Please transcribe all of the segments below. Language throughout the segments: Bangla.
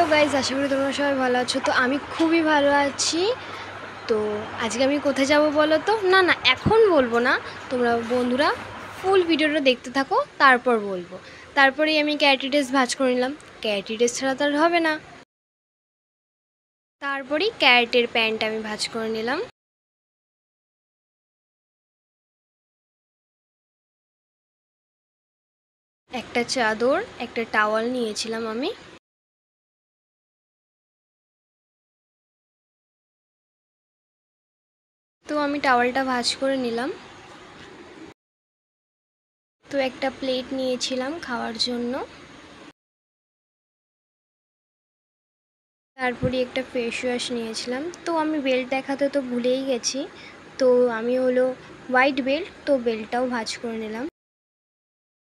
हेलो गाइज आशा करी তোমরা সবাই ভালো আছো। তো আমি খুবই ভালো আছি। তো আজকে আমি কোথায় যাব বলো তো? না না এখন বলবো না, তোমরা বন্ধুরা ফুল ভিডিওটা দেখতে থাকো, তারপর বলবো। তারপরেই আমি ক্যারাটে ড্রেস ভাঁজ করে নিলাম। ক্যারাটে ড্রেস ছাড়া তো আর হবে না। তারপরেই ক্যারাটের প্যান্ট আমি ভাঁজ করে নিলাম। একটা চাদর, একটা টাওয়াল নিয়েছিলাম আমি। তো আমি টাওয়ালটা ভাঁজ করে নিলাম। তো একটা প্লেট নিয়েছিলাম খাওয়ার জন্য। তারপরে একটা ফেস ওয়াশ নিয়েছিলাম। তো আমি বেল্ট দেখাতে তো ভুলেই গেছি। তো আমি হলো হোয়াইট বেল্ট, তো বেল্টটাও ভাঁজ করে নিলাম।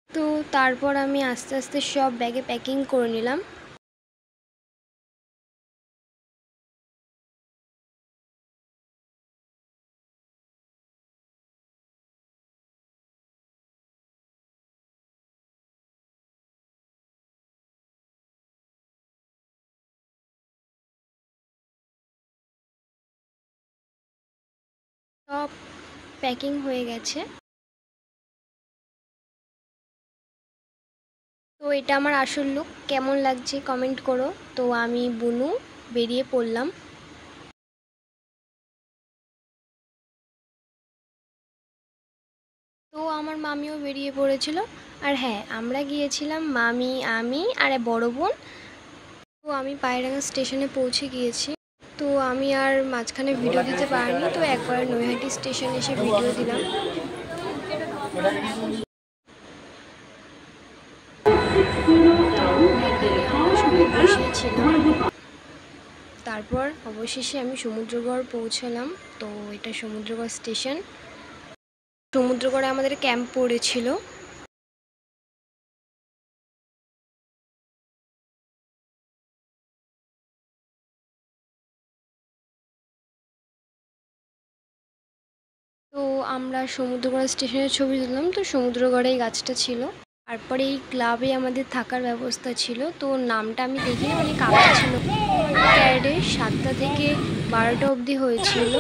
তো তারপর আমি আস্তে আস্তে সব ব্যাগে প্যাকিং করে নিলাম। সব প্যাকিং হয়ে গেছে। তো এটা আমার আসল লুক, কেমন লাগছে কমেন্ট করো। তো আমি বুনু বেরিয়ে পড়লাম। তো আমার মামিও বেরিয়ে পড়েছিল। আর হ্যাঁ, আমরা গিয়েছিলাম মামি, আমি আর বড় বোন। তো আমি পায়রাঙ্গা স্টেশনে পৌঁছে গিয়েছি। তো আমি আর মাঝখানে ভিডিও দিতে পারিনি, তো একবার নৈহাটি স্টেশনে এসে ভিডিও দিলাম। তারপর অবশেষে আমি সমুদ্রগড় পৌঁছালাম। তো এটা সমুদ্রগড় স্টেশন। সমুদ্রগড়ে আমাদের ক্যাম্প পড়েছিল। তো আমরা সমুদ্রগড় স্টেশনের ছবি তুললাম। তো সমুদ্রগড়ে এই গাছটা ছিল। তারপরে এই ক্লাবে আমাদের থাকার ব্যবস্থা ছিল। তো নামটা আমি দেখিনি, মানে কাকা ছিল। ক্যারেটে 7টা থেকে 12টা অবধি হয়েছিল।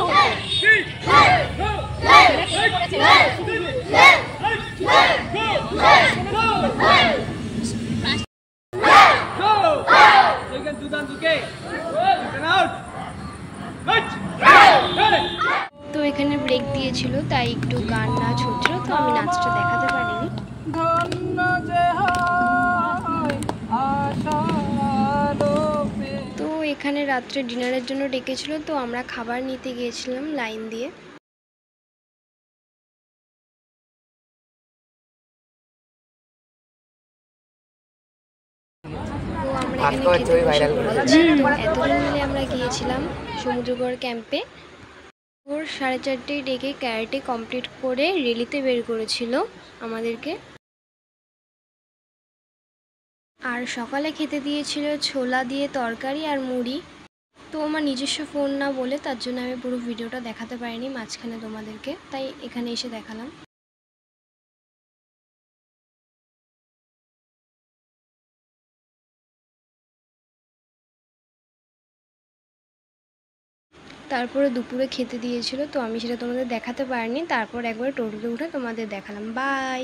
তো এখানে ব্রেক দিয়েছিল, তাই একটু গান নাচ হচ্ছিল। তো আমি নাচটা দেখাতে পারিনি। তো এখানে রাত্রে ডিনারের জন্য ডেকেছিল। তো আমরা খাবার নিতে গিয়েছিলাম লাইন দিয়ে। তো আমরা এখানে খেতে বসে পড়েছি। তো এতদিন মিলে আমরা গিয়েছিলাম সমুদ্রগড় ক্যাম্পে। ভোর 4:30টায় ডেকে ক্যারাটে কমপ্লিট করে রেলিতে বের করেছিল আমাদেরকে। আর সকালে খেতে দিয়েছিল ছোলা দিয়ে তরকারি আর মুড়ি। তো আমার নিজস্ব ফোন না বলে তার জন্য আমি পুরো ভিডিওটা দেখাতে পারিনি মাঝখানে তোমাদেরকে, তাই এখানে এসে দেখালাম। তারপরে দুপুরে খেতে দিয়েছিল, তো আমি সেটা তোমাদের দেখাতে পারিনি। তারপর একবার টোটোতে উঠে তোমাদের দেখালাম। বাই।